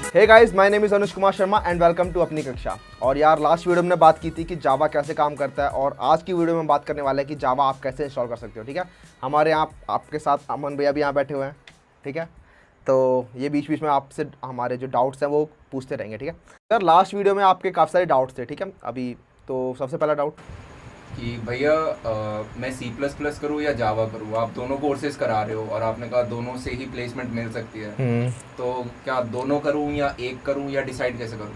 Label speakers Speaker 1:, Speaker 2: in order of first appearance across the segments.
Speaker 1: Hey guys, my name is Anuj Kumar Sharma and welcome to अपनी कक्षा। और यार लास्ट वीडियो में हमने बात की थी कि जावा कैसे काम करता है, और आज की वीडियो में बात करने वाला है कि जावा आप कैसे इंस्टॉल कर सकते हो। ठीक है, हमारे यहाँ आपके साथ अमन भैया भी यहाँ बैठे हुए हैं। ठीक है, तो ये बीच बीच में आपसे हमारे जो डाउट्स हैं वो पूछते रहेंगे। ठीक है यार, लास्ट वीडियो में आपके काफ़ी सारे डाउट्स थे। ठीक है, अभी तो सबसे पहला डाउट
Speaker 2: कि भैया मैं सी प्लस प्लस करूँ या जावा करूँ, आप दोनों कोर्सेज करा रहे हो और आपने कहा दोनों से ही प्लेसमेंट मिल सकती है, तो क्या दोनों करूँ या एक करूँ या डिसाइड कैसे करूँ?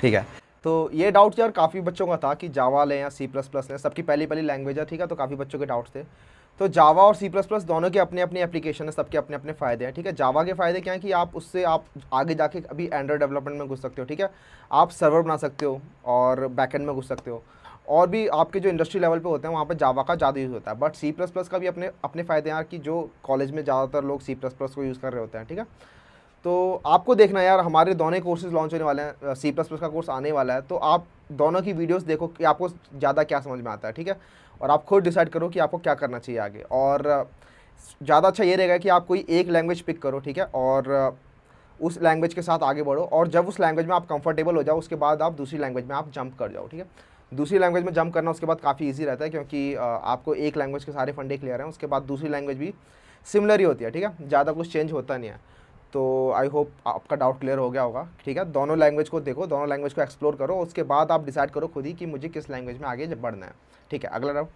Speaker 1: ठीक है, तो ये डाउट यार काफ़ी बच्चों का था कि जावा लें या सी प्लस प्लस लें। सबकी पहली पहली लैंग्वेज है। ठीक है, तो काफ़ी बच्चों के डाउट्स थे। तो जावा और सी प्लस प्लस दोनों के अपने अपने एप्लीकेशन है, सबके अपने अपने फ़ायदे हैं। ठीक है, जावा के फ़ायदे क्या हैं कि आप उससे आप आगे जाके अभी एंड्रॉयड डेवलपमेंट में घुस सकते हो। ठीक है, आप सर्वर बना सकते हो और बैकएंड में घुस सकते हो, और भी आपके जो इंडस्ट्री लेवल पे होते हैं वहाँ पे जावा का ज़्यादा यूज़ होता है। बट सी प्लस प्लस का भी अपने अपने फ़ायदे हैं कि जो कॉलेज में ज़्यादातर लोग सी प्लस प्लस को यूज़ कर रहे होते हैं। ठीक है, तो आपको देखना है यार, हमारे दोनों कोर्सेज लॉन्च होने वाले हैं। सी प्लस प्लस का कोर्स आने वाला है, तो आप दोनों की वीडियोस देखो कि आपको ज़्यादा क्या समझ में आता है। ठीक है, और आप खुद डिसाइड करो कि आपको क्या करना चाहिए आगे। और ज़्यादा अच्छा ये रहेगा कि आप कोई एक लैंग्वेज पिक करो। ठीक है, और उस लैंग्वेज के साथ आगे बढ़ो, और जब उस लैंग्वेज में आप कंफर्टेबल हो जाओ उसके बाद आप दूसरी लैंग्वेज में आप जंप कर जाओ। ठीक है, दूसरी लैंग्वेज में जंप करना उसके बाद काफ़ी इजी रहता है, क्योंकि आपको एक लैंग्वेज के सारे फंडे क्लियर हैं, उसके बाद दूसरी लैंग्वेज भी सिमिलर ही होती है। ठीक है, ज़्यादा कुछ चेंज होता नहीं है। तो आई होप आपका डाउट क्लियर हो गया होगा। ठीक है, दोनों लैंग्वेज को देखो, दोनों लैंग्वेज को एक्सप्लोर करो, उसके बाद आप डिसाइड करो खुद ही कि मुझे किस लैंग्वेज में आगे बढ़ना है। ठीक है, अगला डाउट।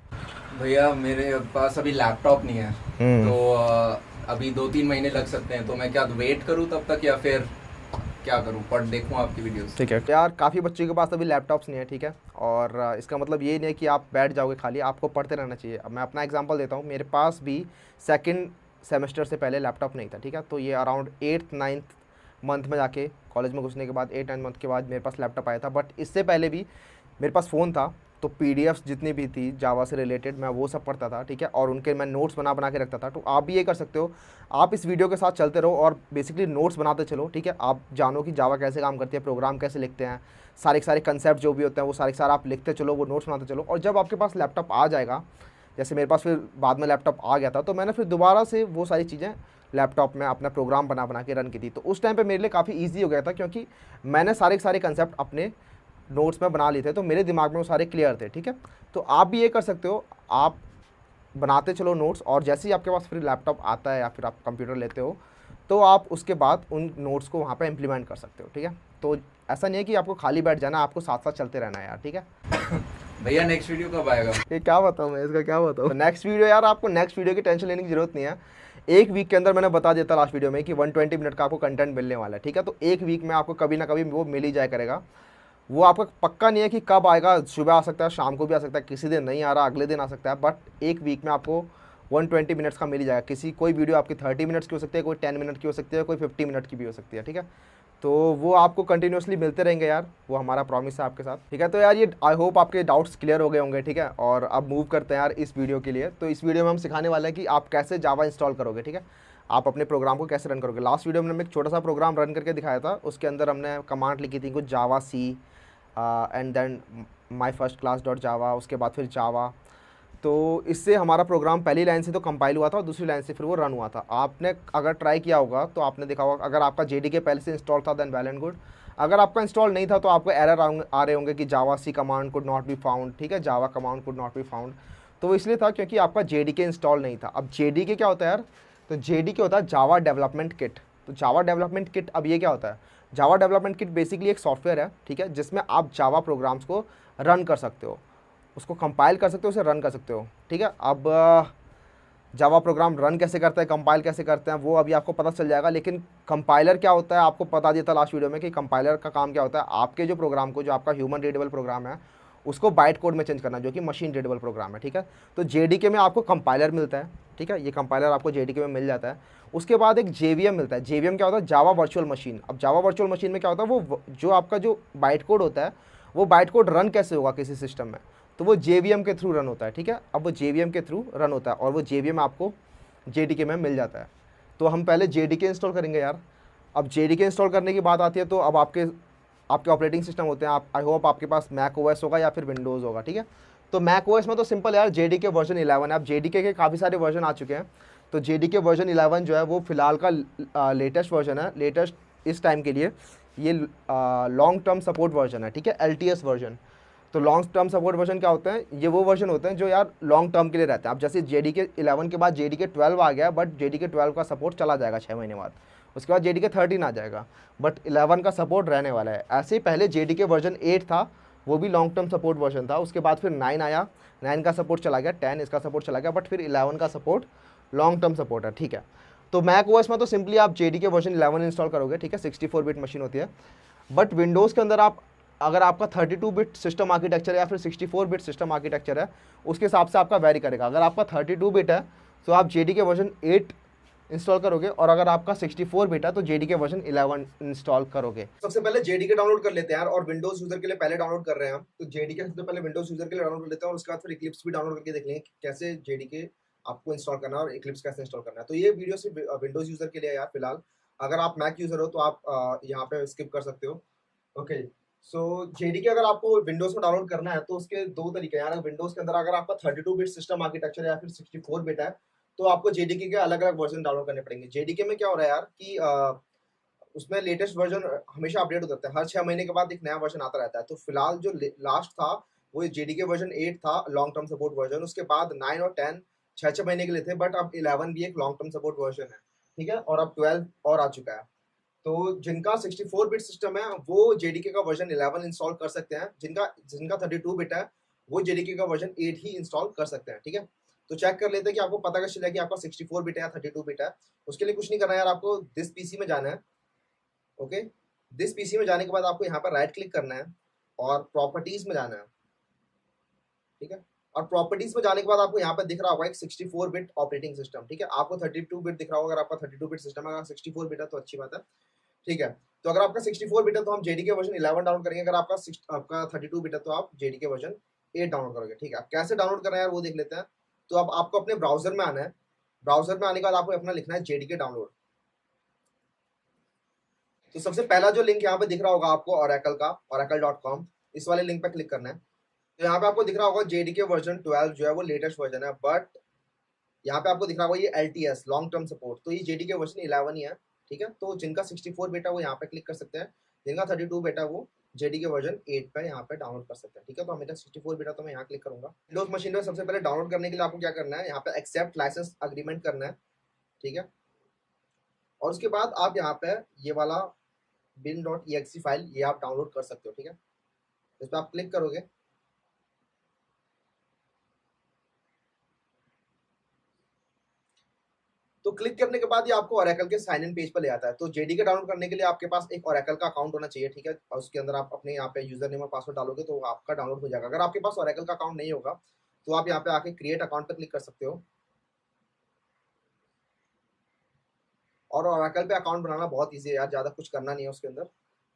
Speaker 2: भैया मेरे पास अभी लैपटॉप नहीं है,
Speaker 1: हम्म
Speaker 2: तो अभी 2-3 महीने लग सकते हैं, तो मैं क्या वेट करूँ तब तक या फिर क्या करूँ, पढ़ देखूँ आपकी वीडियोस?
Speaker 1: ठीक है यार, काफ़ी बच्चों के पास अभी लैपटॉप्स नहीं है। ठीक है, और इसका मतलब ये नहीं है कि आप बैठ जाओगे खाली, आपको पढ़ते रहना चाहिए। अब मैं अपना एग्जांपल देता हूँ, मेरे पास भी सेकंड सेमेस्टर से पहले लैपटॉप नहीं था। ठीक है, तो ये अराउंड 8th-9th मंथ में जाके कॉलेज में घुसने के बाद 8-9 मंथ के बाद मेरे पास लैपटॉप आया था। बट इससे पहले भी मेरे पास फ़ोन था, तो पीडीएफ्स जितनी भी थी जावा से रिलेटेड मैं वो सब पढ़ता था। ठीक है, और उनके मैं नोट्स बना बना के रखता था। तो आप भी ये कर सकते हो, आप इस वीडियो के साथ चलते रहो और बेसिकली नोट्स बनाते चलो। ठीक है, आप जानो कि जावा कैसे काम करती है, प्रोग्राम कैसे लिखते हैं, सारे सारे कंसेप्ट जो भी होते हैं वो सारे सारे आप लिखते चलो, वो नोट्स बनाते चलो। और जब आपके पास लैपटॉप आ जाएगा, जैसे मेरे पास फिर बाद में लैपटॉप आ गया था, तो मैंने फिर दोबारा से वो सारी चीज़ें लैपटॉप में अपना प्रोग्राम बना बना के रन की थी। तो उस टाइम पे मेरे लिए काफ़ी ईजी हो गया था, क्योंकि मैंने सारे सारे कंसेप्ट अपने नोट्स में बना लिए थे, तो मेरे दिमाग में वो सारे क्लियर थे। ठीक है, तो आप भी ये कर सकते हो, आप बनाते चलो नोट्स, और जैसे ही आपके पास फिर लैपटॉप आता है या फिर आप कंप्यूटर लेते हो, तो आप उसके बाद उन नोट्स को वहाँ पे इम्प्लीमेंट कर सकते हो। ठीक है, तो ऐसा नहीं है कि आपको खाली बैठ जाना, आपको साथ साथ चलते रहना है यार। ठीक है,
Speaker 2: भैया नेक्स्ट वीडियो कब आएगा?
Speaker 1: ये क्या बताऊँ मैं, इसका क्या बताऊँ। नेक्स्ट वीडियो यार, आपको नेक्स्ट वीडियो की टेंशन लेने की जरूरत नहीं है। एक वीक के अंदर मैंने बता दिया था लास्ट वीडियो में कि 120 मिनट का आपको कंटेंट मिलने वाला है। ठीक है, तो एक वीक में आपको कभी ना कभी वो मिल ही जाया करेगा। वो आपका पक्का नहीं है कि कब आएगा, सुबह आ सकता है, शाम को भी आ सकता है, किसी दिन नहीं आ रहा, अगले दिन आ सकता है, बट एक वीक में आपको 120 मिनट्स का मिल ही जाएगा। कोई वीडियो आपकी 30 मिनट्स की हो सकती है, कोई 10 मिनट की हो सकती है, कोई 50 मिनट की भी हो सकती है। ठीक है, तो वो आपको कंटिन्यूसली मिलते रहेंगे यार, वो हमारा प्रॉमिस है आपके साथ। ठीक है, तो यार ये आई होप आपके डाउट्स क्लियर हो गए होंगे। ठीक है, और अब मूव करते हैं यार इस वीडियो के लिए। तो इस वीडियो में हम सिखाने वाले हैं कि आप कैसे जावा इंस्टॉल करोगे। ठीक है, आप अपने प्रोग्राम को कैसे रन करोगे। लास्ट वीडियो में हमने एक छोटा सा प्रोग्राम रन करके दिखाया था, उसके अंदर हमने कमांड लिखी थी कुछ javac and then my first class dot java, उसके बाद फिर जावा। तो इससे हमारा प्रोग्राम पहली लाइन से तो कंपाइल हुआ था और दूसरी लाइन से फिर वो रन हुआ था। आपने अगर ट्राई किया होगा तो आपने देखा होगा, अगर आपका जेडीके पहले से इंस्टॉल था देन वेल एंड गुड। अगर आपका इंस्टॉल नहीं था तो आपको एरर आ रहे होंगे कि javac command could not be found. ठीक है, java command could not be found, तो वो इसलिए था क्योंकि आपका जेडीके इंस्टॉल नहीं था। अब जेडीके क्या होता है यार, तो जेडीके होता है जावा डेवलपमेंट किट। तो जावा डेवलपमेंट किट, अब ये क्या होता है, जावा डेवलपमेंट किट बेसिकली एक सॉफ्टवेयर है। ठीक है, जिसमें आप जावा प्रोग्राम्स को रन कर सकते हो, उसको कंपाइल कर सकते हो, उसे रन कर सकते हो। ठीक है, अब जावा प्रोग्राम रन कैसे करता है, कंपाइल कैसे करते हैं, वो अभी आपको पता चल जाएगा। लेकिन कंपाइलर क्या होता है, आपको बता दिया था लास्ट वीडियो में कि कंपाइलर का काम क्या होता है, आपके जो प्रोग्राम को, जो आपका ह्यूमन रीडेबल प्रोग्राम है, उसको बाइट कोड में चेंज करना, जो कि मशीन रीडेबल प्रोग्राम है। ठीक है, तो जेडीके में आपको कंपाइलर मिलता है। ठीक है, ये कंपाइलर आपको जेडीके में मिल जाता है। उसके बाद एक जेवीएम मिलता है। जेवीएम क्या होता है, जावा वर्चुअल मशीन। अब जावा वर्चुअल मशीन में क्या होता है, वो जो आपका जो बाइट कोड होता है, वो बाइट कोड रन कैसे होगा किसी सिस्टम में, तो वो जेवीएम के थ्रू रन होता है। ठीक है, अब वो जेवीएम के थ्रू रन होता है और वो जेवीएम आपको जेडीके में मिल जाता है। तो हम पहले जेडीके इंस्टॉल करेंगे यार। अब जेडीके इंस्टॉल करने की बात आती है, तो अब आपके ऑपरेटिंग सिस्टम होते हैं, आप आई होप आपके पास मैक ओएस होगा या फिर विंडोज़ होगा। ठीक है, तो मैक ओएस में तो सिंपल यार, जेडीके वर्जन 11 है। अब जेडीके के काफ़ी सारे वर्जन आ चुके हैं, तो जेडीके वर्जन 11 जो है वो फिलहाल का लेटेस्ट वर्जन है। लेटेस्ट इस टाइम के लिए ये लॉन्ग टर्म सपोर्ट वर्जन है, ठीक है, LTS वर्जन। तो लॉन्ग टर्म सपोर्ट वर्जन क्या होते हैं, ये वो वर्जन होते हैं जो यार लॉन्ग टर्म के लिए रहते हैं। अब जैसे JDK 11 के बाद JDK 12 आ गया, बट JDK 12 का सपोर्ट चला जाएगा 6 महीने बाद, उसके बाद JDK 13 आ जाएगा, बट 11 का सपोर्ट रहने वाला है। ऐसे ही पहले JDK वर्जन 8 था, वो भी लॉन्ग टर्म सपोर्ट वर्जन था, उसके बाद फिर 9 आया, 9 का सपोर्ट चला गया, 10 इसका सपोर्ट चला गया, बट फिर 11 का सपोर्ट लॉन्ग टर्म सपोर्ट है, ठीक है। तो मैक ओएस में तो सिंपली आप JDK वर्जन 11 इंस्टॉल करोगे, ठीक है, 64 बिट मशीन होती है। बट विंडोज़ के अंदर आप, अगर आपका 32 बिट सिस्टम आर्किटेक्चर है या फिर 64 बिट सिस्टम आर्किटेक्चर है, उसके हिसाब से आपका वेरी करेगा। अगर आपका 32 बिट है तो आप JDK वर्जन 8 इंस्टॉल करोगे, और अगर आपका 64 बिट है तो JDK वर्जन 11 इंस्टॉल करोगे। सबसे पहले JDK डाउनलोड कर लेते हैं यार, और विंडोज यूजर के लिए पहले डाउनलोड कर रहे हैं हम, तो JDK सबसे पहले विंडोज यूजर के लिए डाउनलोड कर लेते हैं, और उसके बाद फिर इक्लिप्स भी डाउनलोड करके देख लेंगे कैसे JDK आपको इंस्टॉल करना है और इक्लिप्स कैसे इंस्टॉल करना है। तो ये वीडियो सिर्फ विंडोज यूजर के लिए यार फिलहाल। अगर आप मैक यूजर हो तो आप यहाँ पे स्किप कर सकते हो। ओके, सो JDK अगर आपको विंडोज में डाउनलोड करना है तो उसके दो तरीके हैं यार। विंडोज के अंदर अगर आपका 32 बिट सिस्टम आर्किटेक्चर है या फिर 64 बिट है, तो आपको JDK के अलग अलग वर्जन डाउनलोड करने पड़ेंगे। JDK में क्या हो रहा है यार कि उसमें लेटेस्ट वर्जन हमेशा अपडेट होता रहता है, हर 6 महीने के बाद एक नया वर्जन आता रहता है। तो फिलहाल जो लास्ट था वो JDK वर्जन 8 था, लॉन्ग टर्म सपोर्ट वर्जन। उसके बाद 9 और 10 6 महीने के लिए थे, बट अब 11 भी एक लॉन्ग टर्म सपोर्ट वर्जन है, ठीक है, और अब 12 और आ चुका है। तो जिनका 64 बिट सिस्टम है वो JDK का वर्जन 11 इंस्टॉल कर सकते हैं, जिनका 32 बिट है वो JDK का वर्जन 8 ही इंस्टॉल कर सकते हैं, ठीक है। तो चेक कर लेते हैं कि आपको पता कैसे चलेगा कि आपका 64 बिट है या 32 बिट है। उसके लिए कुछ नहीं करना है यार, आपको दिस PC में जाना है। ओके, दिस PC में जाने के बाद आपको यहाँ पर राइट क्लिक करना है और प्रॉपर्टीज में जाना है, ठीक है। और प्रॉपर्टीज में जाने के बाद आपको यहाँ पर दिख रहा होगा एक 64 बिट ऑपरेटिंग सिस्टम, ठीक है। आपको 32 बिट दिख रहा होगा, अगर आपका 32 बिट सिस्टम है, अगर 64 बिट है तो अच्छी बात है, ठीक है। तो अगर आपका 64 बिट है तो हम JDK वर्जन 11 डाउनलोड करेंगे, अगर आपका 32 बिट है तो आप JDK वर्जन 8 डाउनलोड करोगे, ठीक है। कैसे डाउनलोड करना है यार वो देख लेते हैं। तो अब आपको अपने ब्राउजर में आना है, ब्राउजर में आने के बाद आपको अपना लिखना है JDK डाउनलोड। तो सबसे पहला जो लिंक यहाँ पे दिख रहा होगा आपको Oracle का, oracle.com, इस वाले लिंक पे क्लिक करना है। तो यहाँ पे आपको दिख रहा होगा JDK वर्जन 12 जो है वो लेटेस्ट वर्जन है, बट यहाँ पे आपको दिख रहा होगा ये LTS लॉन्ग टर्म सपोर्ट, तो ये JDK वर्जन 11 ही है, ठीक है। तो जिनका 64 बिट है वो यहाँ पे क्लिक कर सकते हैं, जिनका 32 बिट है वो JDK वर्जन 8 पे यहाँ पे डाउनलोड कर सकते हैं, ठीक है। तो मेरा 64 बिट है तो मैं यहाँ क्लिक करूंगा। विंडोज मशीन में सबसे पहले डाउनलोड करने के लिए आपको क्या करना है, यहाँ पे एक्सेप्ट लाइसेंस अग्रीमेंट करना है, ठीक है। और उसके बाद आप यहाँ पे ये वाला bin.exe फाइल ये आप डाउनलोड कर सकते हो, ठीक है। इस पर आप क्लिक करोगे तो क्लिक करने के बाद ये आपको Oracle के साइन इन पेज पर ले आता है। तो JDK डाउनलोड करने के लिए आपके पास एक Oracle का अकाउंट होना चाहिए, ठीक है। और उसके अंदर आप अपने यहाँ पे यूजर नेम और पासवर्ड डालोगे तो आपका डाउनलोड हो जाएगा। अगर आपके पास Oracle का अकाउंट नहीं होगा तो आप यहाँ पे आके क्रिएट अकाउंट पे क्लिक कर सकते हो। और Oracle पे अकाउंट बनाना बहुत ईजी है यार, ज़्यादा कुछ करना नहीं है उसके अंदर।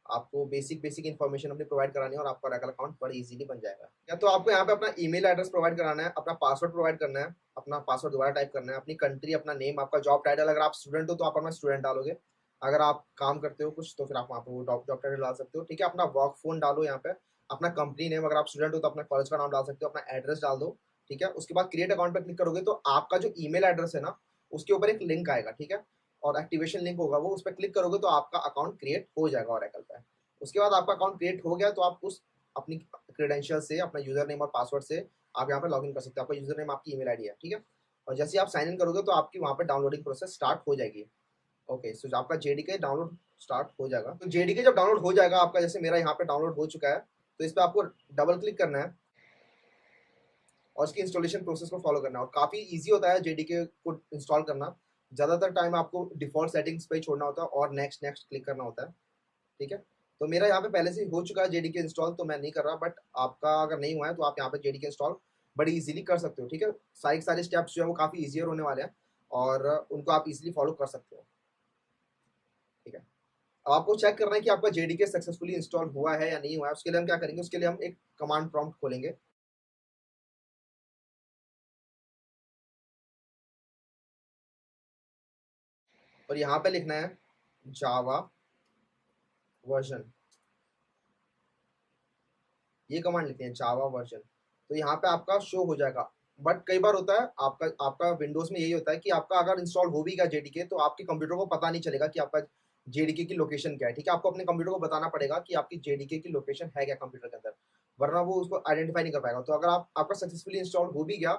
Speaker 1: आपको बेसिक इन्फॉर्मेशन अपनी प्रोवाइड करानी है और आपका Oracle अकाउंट बड़ी इजीली बन जाएगा। या तो आपको यहाँ पे अपना ईमेल एड्रेस प्रोवाइड कराना है, अपना पासवर्ड प्रोवाइड करना है, अपना पासवर्ड दोबारा टाइप करना है, अपनी कंट्री, अपना नेम, आपका जॉब टाइटल। अगर आप स्टूडेंट हो तो आप अपना स्टूडेंट डालोगे, अगर आप काम करते हो कुछ तो फिर आप वहाँ पे वो जॉब टाइटल डाल सकते हो, ठीक है। अपना वर्क फोन डालो यहाँ पे, अपना कंपनी नेम, अगर आप स्टूडेंट हो तो अपना कॉलेज का नाम डाल सकते हो, अपना एड्रेस डाल दो, ठीक है। उसके बाद क्रिएट अकाउंट पर क्लिक करोगे तो आपका जो ईमेल एड्रेस है ना उसके ऊपर एक लिंक आएगा, ठीक है, और एक्टिवेशन लिंक होगा वो, उस पर क्लिक करोगे तो आपका अकाउंट क्रिएट हो जाएगा Oracle पे। उसके बाद आपका अकाउंट क्रिएट हो गया तो आप उस अपनी क्रेडेंशियल से, अपना यूजर नेम और पासवर्ड से आप यहाँ पे लॉगिन कर सकते हो। आपका यूजर नेम आपकी ईमेल आईडी है, ठीक है। और जैसे ही आप साइन इन करोगे तो आपकी वहाँ पे डाउनलोडिंग प्रोसेस स्टार्ट हो जाएगी। ओके, सो आपका JDK डाउनलोड स्टार्ट हो जाएगा। तो JDK जब डाउनलोड हो जाएगा आपका, जैसे मेरा यहाँ पे डाउनलोड हो चुका है, तो इस पर आपको डबल क्लिक करना है और इसकी इंस्टॉलेशन प्रोसेस को फॉलो करना है। और काफ़ी ईजी होता है JDK को इंस्टॉल करना। ज़्यादातर टाइम आपको डिफॉल्ट सेटिंग्स पे छोड़ना होता है और नेक्स्ट नेक्स्ट क्लिक करना होता है, ठीक है। तो मेरा यहाँ पे पहले से हो चुका है JDK इंस्टॉल, तो मैं नहीं कर रहा, बट आपका अगर नहीं हुआ है तो आप यहाँ पे JDK इंस्टॉल बड़ी इजीली कर सकते हो, ठीक है। सारे स्टेप्स जो है वो काफ़ी ईजियर होने वाले हैं और उनको आप इजीली फॉलो कर सकते हो, ठीक है। अब आपको चेक करना है कि आपका JDK सक्सेसफुली इंस्टॉल हुआ है या नहीं हुआ है। उसके लिए हम क्या करेंगे, उसके लिए हम एक कमांड प्रॉम्प्ट खोलेंगे और यहाँ पे लिखना है जावा वर्जन, ये कमांड लिखते हैं जावा वर्जन। तो यहाँ पे आपका शो हो जाएगा। बट कई बार होता है आपका विंडोज में यही होता है कि आपका अगर इंस्टॉल हो भी गया JDK तो आपके कंप्यूटर को पता नहीं चलेगा कि आपका जेडीके की लोकेशन क्या है, ठीक है। आपको अपने कंप्यूटर को बताना पड़ेगा कि आपकी जेडीके की लोकेशन है क्या कंप्यूटर के अंदर, वरना वो उसको आइडेंटिफाई नहीं कर पाएगा। तो अगर आपका सक्सेसफुली इंस्टॉल हो भी गया,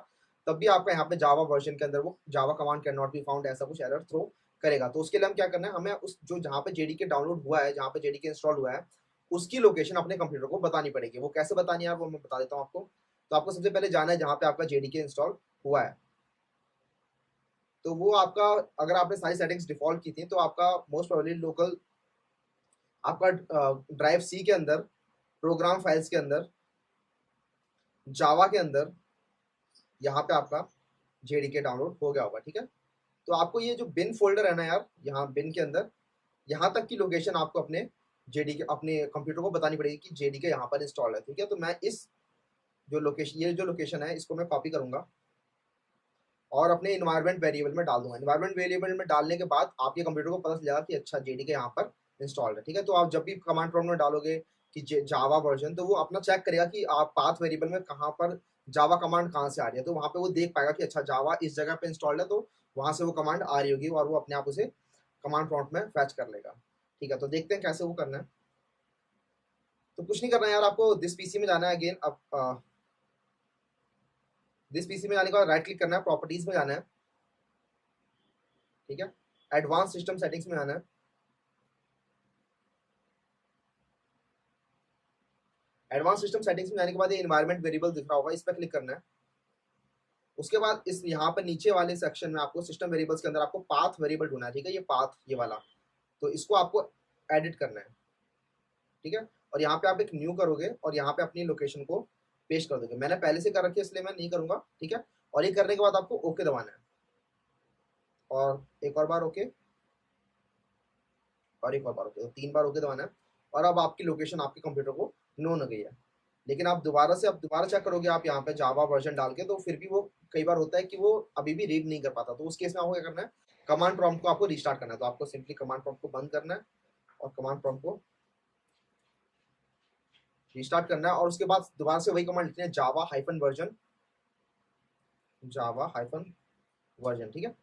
Speaker 1: तब भी आपका यहाँ पे जावा वर्जन के अंदर वो java command can not be found ऐसा कुछ एरर थ्रो करेगा। तो उसके लिए हम क्या करना है, हमें उस जो जहाँ पे जेडीके डाउनलोड हुआ है, जहाँ पे जेडीके इंस्टॉल हुआ है, उसकी लोकेशन अपने कंप्यूटर को बतानी पड़ेगी। वो कैसे बतानी है वो मैं बता देता हूँ आपको। तो आपको सबसे पहले जाना है जहाँ पे आपका जेडीके इंस्टॉल हुआ है। तो वो आपका, अगर आपने सारी सेटिंग्स डिफॉल्ट की थी तो आपका मोस्ट प्रोबेबली लोकल, आपका ड्राइव सी के अंदर, प्रोग्राम फाइल्स के अंदर, जावा के अंदर, यहाँ पे आपका जेडीके डाउनलोड हो गया होगा, ठीक है। तो आपको ये जो बिन फोल्डर है ना यार, यहाँ बिन के अंदर यहाँ तक की लोकेशन आपको अपने जेडीके, अपने कंप्यूटर को बतानी पड़ेगी कि जेडीके यहाँ पर इंस्टॉल है, ठीक है। तो मैं इस जो लोकेशन, ये जो लोकेशन है, इसको मैं कॉपी करूंगा और अपने इन्वायरमेंट वेरिएबल में डाल दूंगा। इन्वायरमेंट वेरिएबल में डालने के बाद आपके कंप्यूटर को पता चल जाएगा कि अच्छा जेडीके यहाँ पर इंस्टॉल्ड है, ठीक है। तो आप जब भी कमांड प्रॉम्प्ट में डालोगे कि जावा वर्जन, तो वो अपना चेक करेगा कि आप पाथ वेरिएबल में कहाँ पर जावा कमांड कहाँ से आ रही है। तो वहाँ पे वो देख पाएगा कि अच्छा जावा इस जगह पे इंस्टॉल्ड है, तो वहाँ से वो कमांड आ रही होगी और वो अपने आप उसे कमांड प्रॉम्प्ट में फैच कर लेगा, ठीक है। तो देखते हैं कैसे वो करना है। तो कुछ नहीं करना है यार, आपको दिस पीसी में जाना है अगेन। अब दिस पीसी में जाने के बाद राइट क्लिक करना है, प्रॉपर्टीज में जाना है, ठीक है। एडवांस सिस्टम सेटिंग्स में जाना है। एडवांस सिस्टम सेटिंग्स में जाने के बाद ये एनवायरनमेंट वेरिएबल दिख रहा होगा, इस पर क्लिक करना है। उसके बाद इस यहाँ पर नीचे वाले सेक्शन में आपको सिस्टम वेरिएबल्स के अंदर आपको पाथ वेरिएबल ढूंढना है, ठीक है। ये पाथ, ये वाला, तो इसको आपको एडिट करना है, ठीक है। और यहाँ पे आप एक न्यू करोगे और यहाँ पे अपनी लोकेशन को पेस्ट कर दोगे। मैंने पहले से कर रखी है इसलिए मैं नहीं करूंगा, ठीक है। और ये करने के बाद आपको ओके दबाना है और एक और बार ओके और एक और बार ओके, तो 3 बार ओके दबाना है। और अब आपकी लोकेशन आपके कंप्यूटर को नोन हो गई है। लेकिन आप दोबारा चेक करोगे आप यहाँ पे जावा वर्जन डाल के, तो फिर भी वो कई बार होता है कि वो अभी भी रीड नहीं कर पाता। तो उस केस में आपको क्या करना है, कमांड प्रॉम्प्ट को आपको रिस्टार्ट करना है। तो आपको सिंपली कमांड प्रॉम्प्ट को बंद करना है और कमांड प्रॉम्प्ट को रिस्टार्ट करना है और उसके बाद दोबारा से वही कमांड लिखनी है, जावा हाइफन वर्जन, ठीक है।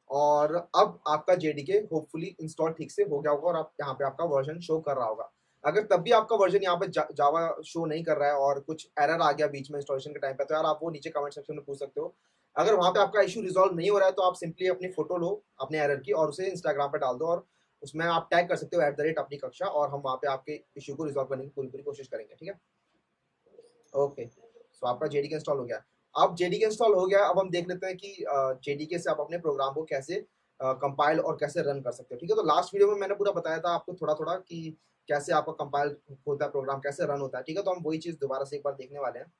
Speaker 1: और अब आपका जेडीके होपफुली इंस्टॉल ठीक से हो गया होगा और आप यहाँ पे आपका वर्जन शो कर रहा होगा। अगर तब भी आपका वर्जन यहाँ पे जावा शो नहीं कर रहा है और कुछ एरर आ गया बीच में इंस्टॉलेशन के टाइम पे, तो यार आप वो नीचे कमेंट सेक्शन में पूछ सकते हो। अगर वहाँ पे आपका इशू रिजॉल्व नहीं हो रहा है तो आप सिंपली अपनी फोटो लो अपने एरर की और उसे इंस्टाग्राम पे डाल दो और उसमें आप टैग कर सकते हो @अपनी कक्षा, और हम वहाँ पे आपके इशू को रिजॉल्व करने की पूरी पूरी कोशिश करेंगे, ठीक है। ओके, सो आपका जेडीके इंस्टॉल हो गया। अब जेडीके इंस्टॉल हो गया, अब हम देख लेते हैं कि जेडीके से आप अपने प्रोग्राम को कैसे कंपाइल और कैसे रन कर सकते हो, ठीक है। तो लास्ट वीडियो में मैंने पूरा बताया था आपको थोड़ा थोड़ा कि कैसे आपका कंपाइल होता है प्रोग्राम, कैसे रन होता है, ठीक है। तो हम वही चीज़ दोबारा से एक बार देखने वाले हैं।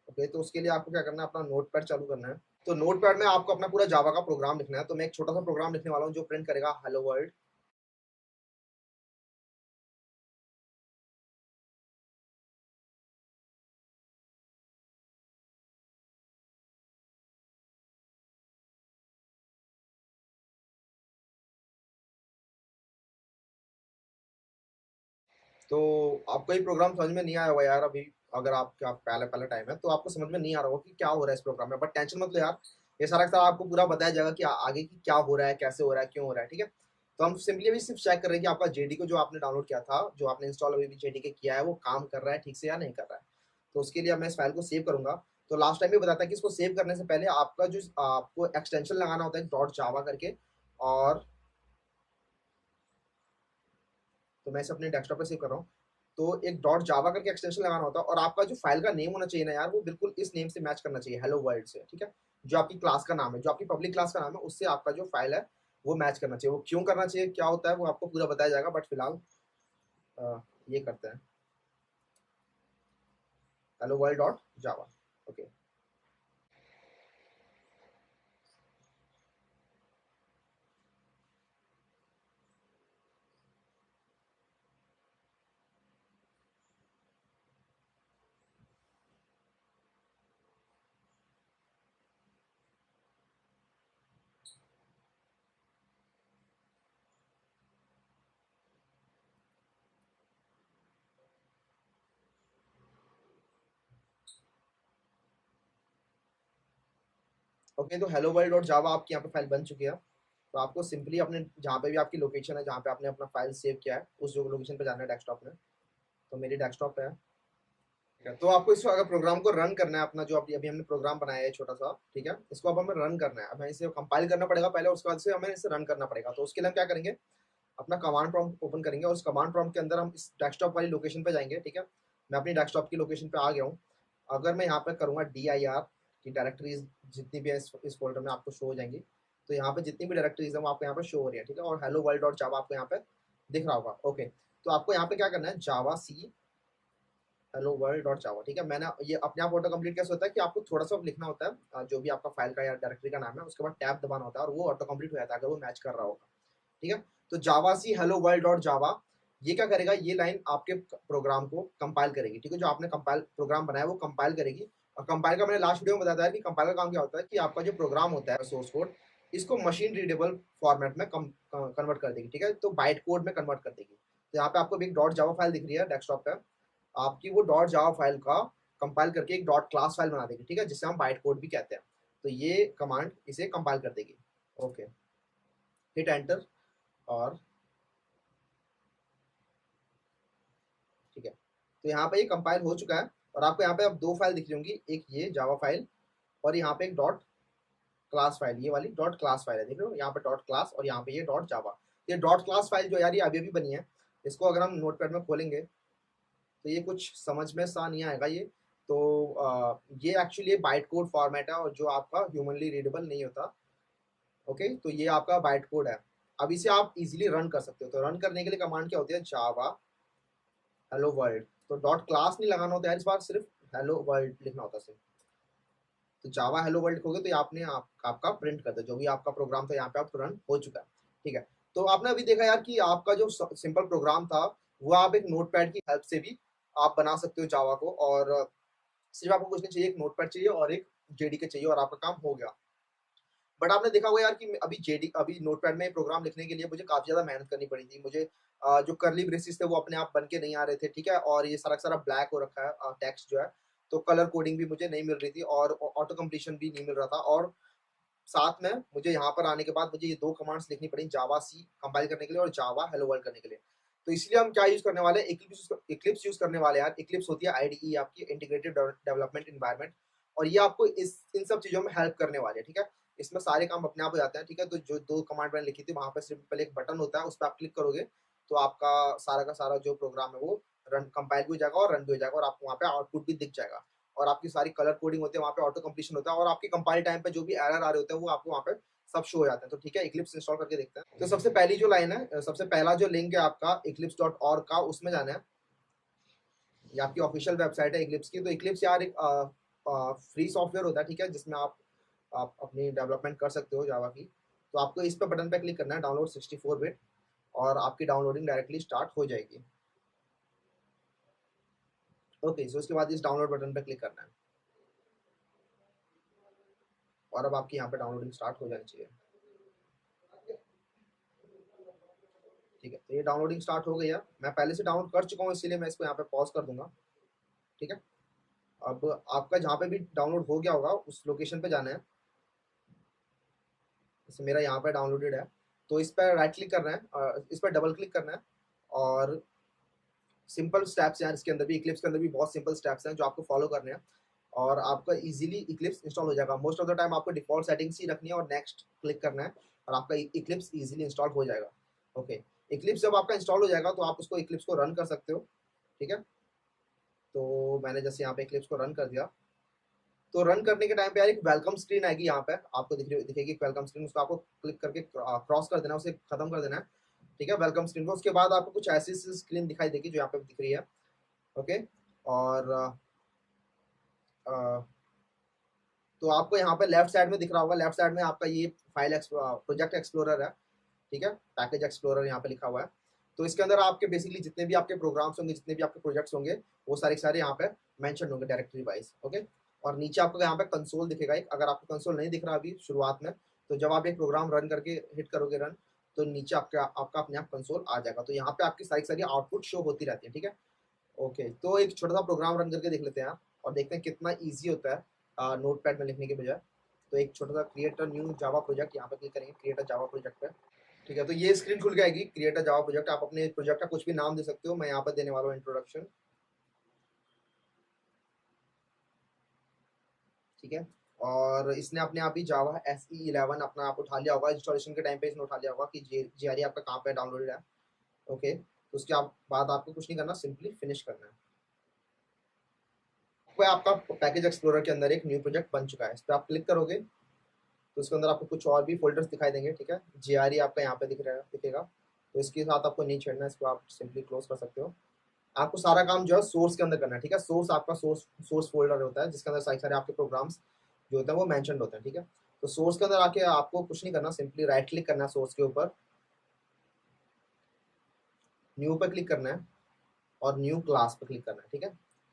Speaker 1: ओके, तो उसके लिए आपको क्या करना है, अपना नोट पैड चालू करना है। तो नोट पैड में आपको अपना पूरा जावा का प्रोग्राम लिखना है। तो मैं एक छोटा सा प्रोग्राम लिखने वाला हूँ जो प्रिंट करेगा हेलो वर्ल्ड। तो आपको ये प्रोग्राम समझ में नहीं आया होगा यार अभी, अगर आपका पहला पहला टाइम है तो आपको समझ में नहीं आ रहा होगा कि क्या हो रहा है इस प्रोग्राम में, बट टेंशन मत लो यार, ये सारा का सारा आपको पूरा बताया जाएगा कि आगे की क्या हो रहा है, कैसे हो रहा है, क्यों हो रहा है, ठीक है। तो हम सिंपली अभी सिर्फ चेक कर रहे हैं कि आपका जेडी को जो आपने डाउनलोड किया था, जो आपने इंस्टॉल अभी भी जेडी के किया है, वो काम कर रहा है ठीक से या नहीं कर रहा है। तो उसके लिए मैं इस फाइल को सेव करूंगा। तो लास्ट टाइम भी बताया था कि इसको सेव करने से पहले आपका जो आपको एक्सटेंशन लगाना होता है डॉट जावा करके, और तो मैं इसे अपने डेस्कटॉप पे सेव कर रहा हूँ। तो एक डॉट जावा करके एक्सटेंशन लगाना होता है और आपका जो फाइल का नेम होना चाहिए ना यार, वो बिल्कुल इस नेम से मैच करना चाहिए, हेलो वर्ल्ड से, ठीक है। जो आपकी क्लास का नाम है, जो आपकी पब्लिक क्लास का नाम है, उससे आपका जो फाइल है वो मैच करना चाहिए। वो क्यों करना चाहिए, क्या होता है, वो आपको पूरा बताया जाएगा, बट फिलहाल ये करते हैं, हेलो वर्ल्ड डॉट जावा। Okay, okay. तो हेलो वर्ल्ड डॉट जावा आपकी यहाँ पे फाइल बन चुकी है। तो आपको सिंपली अपने जहाँ पे भी आपकी लोकेशन है, जहाँ पे आपने अपना फाइल सेव किया है, उस जो लोकेशन पे जाना है डेस्कटॉप में। तो मेरी डेस्कटॉप पे है। ठीक है, तो आपको इसको अगर प्रोग्राम को रन करना है अपना, जो अभी अभी हमने प्रोग्राम बनाया है छोटा सा, ठीक है, इसको अब हमें रन करना है। अब हमें इसे कंपाइल करना पड़ेगा पहले, उसके बाद से हमें इसे रन करना पड़ेगा। तो उसके लिए हम क्या करेंगे, अपना कमांड प्रॉम्प्ट ओपन करेंगे और उस कमांड प्रॉम्प्ट के अंदर हम इस डेस्कटॉप वाली लोकेशन पे जाएंगे। ठीक है, मैं अपनी डेस्कटॉप की लोकेशन पे आ गया हूँ। अगर मैं यहाँ पे करूँगा dir की डायरेक्टरीज जितनी भी है इस फोल्डर में आपको शो हो जाएंगी। तो यहाँ पे जितनी भी डायरेक्टरीज है वो आपको यहाँ पे शो हो रही है। ठीक है, और hello world डॉट जावा आपको यहाँ पे दिख रहा होगा। ओके, तो आपको यहाँ पे क्या करना है, जावा सी हेलो वर्ल्ड डॉट जावा। ठीक है, मैंने ये अपने आप ऑटो कंप्लीट कैसे होता है कि आपको थोड़ा सा लिखना होता है जो भी आपका फाइल का या डायरेक्टरी का नाम है, उसके बाद टैब दबाना होता है और वो ऑटो कंप्लीट हो जाता है अगर वो मैच कर रहा होगा। ठीक है, तो जावा सी हेलो वर्ल्ड डॉट जावा ये क्या करेगा, ये लाइन आपके प्रोग्राम को कंपाइल करेगी। ठीक है, जो आपने कंपाइल प्रोग्राम बनाया वो कंपाइल करेगी। और कंपाइल का मैंने लास्ट वीडियो में बताया कि कंपाइल का काम क्या होता है कि आपका जो प्रोग्राम होता है सोर्स कोड, इसको मशीन रीडेबल फॉर्मेट में कन्वर्ट कर देगी। ठीक है, तो बाइट कोड में कन्वर्ट कर देगी। तो यहाँ पे आपको एक डॉट जावा फाइल दिख रही है डेस्कटॉप पे, आपकी वो डॉट जावा फाइल का कंपाइल करके एक डॉट क्लास फाइल बना देगी। ठीक है, जिसे हम बाइट कोड भी कहते हैं। तो ये कमांड इसे कंपाइल कर देगी। ओके, हिट एंटर और ठीक है, तो यहाँ पे ये कंपाइल हो चुका है और आपको यहाँ पे अब दो फाइल दिख रही होंगी, एक ये जावा फाइल और यहाँ पे एक डॉट क्लास फाइल, ये वाली डॉट क्लास फाइल है। देख रहे हो यहाँ पे डॉट क्लास और यहाँ पे ये डॉट जावा। ये डॉट क्लास फाइल जो यार ये अभी अभी बनी है, इसको अगर हम नोटपैड में खोलेंगे तो ये कुछ समझ में सा नहीं आएगा ये। तो ये एक्चुअली बाइट कोड फॉर्मेट है और जो आपका ह्यूमनली रीडेबल नहीं होता। ओके, तो ये आपका बाइट कोड है। अब इसे आप इजीली रन कर सकते हो। तो रन करने के लिए कमांड क्या होती है, जावा हेलो वर्ल्ड। तो डॉट क्लास नहीं लगाना होता है इस बार, सिर्फ हेलो वर्ल्ड लिखना होता है सिर्फ। तो जावा हेलो वर्ल्ड लिखोगे तो ये आपने आपका प्रिंट कर दिया जो भी आपका प्रोग्राम था, यहाँ पे आप रन हो चुका है। ठीक है, तो आपने अभी देखा यार कि आपका जो सिंपल प्रोग्राम था वो आप एक नोटपैड की हेल्प से भी आप बना सकते हो जावा को। और सिर्फ आपको कुछ नहीं चाहिए, एक नोटपैड चाहिए और एक जेडीके चाहिए और आपका काम हो गया। बट आपने देखा होगा यार कि अभी नोटपैड में प्रोग्राम लिखने के लिए मुझे काफी ज्यादा मेहनत करनी पड़ी थी। मुझे जो करली ब्रेसेस थे वो अपने आप बन के नहीं आ रहे थे। ठीक है, और ये सारा सारा ब्लैक हो रखा है टेक्स्ट जो है। तो कलर कोडिंग भी मुझे नहीं मिल रही थी और ऑटो कंप्लीशन भी नहीं मिल रहा था। और साथ में मुझे यहाँ पर आने के बाद मुझे ये दो कमांड्स लिखनी पड़ी, जावा सी कंपाइल करने के लिए और जावा हेलो वर्ल्ड करने के लिए। तो इसलिए हम क्या यूज करने वाले हैं, इक्लिप्स यूज करने वाले हैं यार। इक्लिप्स होती है आईडीई आपकी, इंटीग्रेटेड डेवलपमेंट एनवायरनमेंट, और ये आपको इस इन सब चीजों में हेल्प करने वाले हैं। ठीक है, इसमें सारे काम अपने आप हो जाते हैं। ठीक है, तो जो दो कमांड मैंने लिखी थी वहां पर सिर्फ पहले एक बटन होता है, उस पर आप क्लिक करोगे तो आपका सारा का सारा जो प्रोग्राम है वो रन कंपाइल भी हो जाएगा और रन भी हो जाएगा और आपको वहाँ पे आउटपुट भी दिख जाएगा। और आपकी सारी कलर कोडिंग होती है वहाँ पे, ऑटो कंप्लीशन होता है और आपकी कंपाइल टाइम पे जो भी एरर आ रहे होते हैं वो आपको वहाँ पे सब शो हो जाते हैं। तो ठीक है, इक्लिप्स इंस्टॉल करके देखते हैं। तो सबसे पहली जो लाइन है, सबसे पहला जो लिंक है आपका eclipse.org का, उसमें जाना है। ये आपकी ऑफिशियल वेबसाइट है इक्लिप्स की। तो इक्लिप्स यार एक फ्री सॉफ्टवेयर होता है। ठीक है, जिसमें आप अपनी डेवलपमेंट कर सकते हो जावा की। तो आपको इस पर बटन पे क्लिक करना है, डाउनलोड 64 बिट, और आपकी डाउनलोडिंग डायरेक्टली स्टार्ट हो जाएगी। ओके, सो उसके बाद इस डाउनलोड बटन पे क्लिक करना है और अब आपकी यहाँ पे डाउनलोडिंग स्टार्ट हो जानी चाहिए। ठीक है, तो ये डाउनलोडिंग स्टार्ट हो गई है। मैं पहले से डाउनलोड कर चुका हूँ इसीलिए मैं इसको यहाँ पे पॉज कर दूंगा। ठीक है, अब आपका जहाँ पे भी डाउनलोड हो गया होगा उस लोकेशन पे जाना है। जैसे मेरा यहाँ पे डाउनलोडेड है, तो इस पर राइट क्लिक करना है, इस पर डबल क्लिक करना है और सिंपल स्टेप्स हैं इसके अंदर भी, इक्लिप्स के अंदर भी बहुत सिंपल स्टेप्स हैं जो आपको फॉलो करने हैं और आपका इजीली इक्लिप्स इंस्टॉल हो जाएगा। मोस्ट ऑफ द टाइम आपको डिफॉल्ट सेटिंग्स ही रखनी है और नेक्स्ट क्लिक करना है और आपका इक्लिप्स इजीली इंस्टॉल हो जाएगा। ओके, इक्लिप्स जब आपका इंस्टॉल हो जाएगा तो आप उसको इक्लिप्स को रन कर सकते हो। ठीक है, तो मैंने जैसे यहाँ पे इक्लिप्स को रन कर दिया, तो रन करने के टाइम पे यार एक वेलकम स्क्रीन आएगी, यहाँ पे आपको दिखेगी एक वेलकम स्क्रीन। उसको आपको क्लिक करके क्रॉस कर देना है, उसे खत्म कर देना है। ठीक है, वेलकम स्क्रीन को। उसके बाद आपको कुछ ऐसी स्क्रीन दिखाई देगी जो यहाँ पे दिख रही है। ओके, और तो आपको यहाँ पे लेफ्ट साइड में दिख रहा होगा, लेफ्ट साइड में आपका ये फाइल प्रोजेक्ट एक्सप्लोरर है। ठीक है, पैकेज एक्सप्लोरर यहाँ पे लिखा हुआ है। तो इसके अंदर आपके बेसिकली जितने भी आपके प्रोग्राम्स होंगे, जितने भी आपके प्रोजेक्ट्स होंगे, वो सारे सारे यहाँ पे मेंशन होंगे डायरेक्टरी वाइज। ओके, और नीचे आपको यहाँ पे कंसोल दिखेगा एक। अगर आपको कंसोल नहीं दिख रहा अभी शुरुआत में, तो जब आप एक प्रोग्राम रन करके हिट करोगे रन, तो नीचे आपका अपने आप कंसोल आ जाएगा। तो यहाँ पे आपकी सारी सारी आउटपुट शो होती रहती है। ठीक है, ओके, तो एक छोटा सा प्रोग्राम रन करके देख लेते हैं आप और देखते हैं कितना ईजी होता है नोटपैड में लिखने के बजाय। तो एक छोटा सा create a new Java project, यहाँ पे क्लिक करेंगे क्रिएट अ जावा प्रोजेक्ट पे। ठीक है, तो ये स्क्रीन खुल जाएगी क्रिएट अ जावा प्रोजेक्ट। आप अपने प्रोजेक्ट का कुछ भी नाम दे सकते हो, मैं यहाँ पर देने वाला हूँ इंट्रोडक्शन। ठीक है, और इसने अपने आप ही जावा SE11 अपना आप उठा लिया होगा, इंस्टॉलेशन के टाइम पे इसने उठा लिया होगा कि JRE आपका कहाँ पे डाउनलोडेड है। ओके, तो उसके बाद आपको कुछ नहीं करना, सिंपली फिनिश करना है। तो आपका पैकेज एक्सप्लोरर के अंदर एक न्यू प्रोजेक्ट बन चुका है, इस पर आप क्लिक करोगे तो उसके अंदर आपको कुछ और भी फोल्डर्स दिखाई देंगे। ठीक है, JRE आपका यहाँ पे दिखेगा, तो इसके साथ आपको नहीं छेड़ना, इसको आप सिंपली क्लोज कर सकते हो। आपको सारा काम जो है सोर्स के अंदर करना है। ठीक है, सोर्स आपका सोर्स फोल्डर होता है जिसके अंदर सारे आपके प्रोग्राम्स जो होते हैं वो मेंशन होते हैं। ठीक है, तो सोर्स के अंदर आके आपको कुछ नहीं करना, सिंपली राइट क्लिक करना है सोर्स के ऊपर, न्यू पे क्लिक करना है और न्यू क्लास पे क्लिक करना है। ठीक है,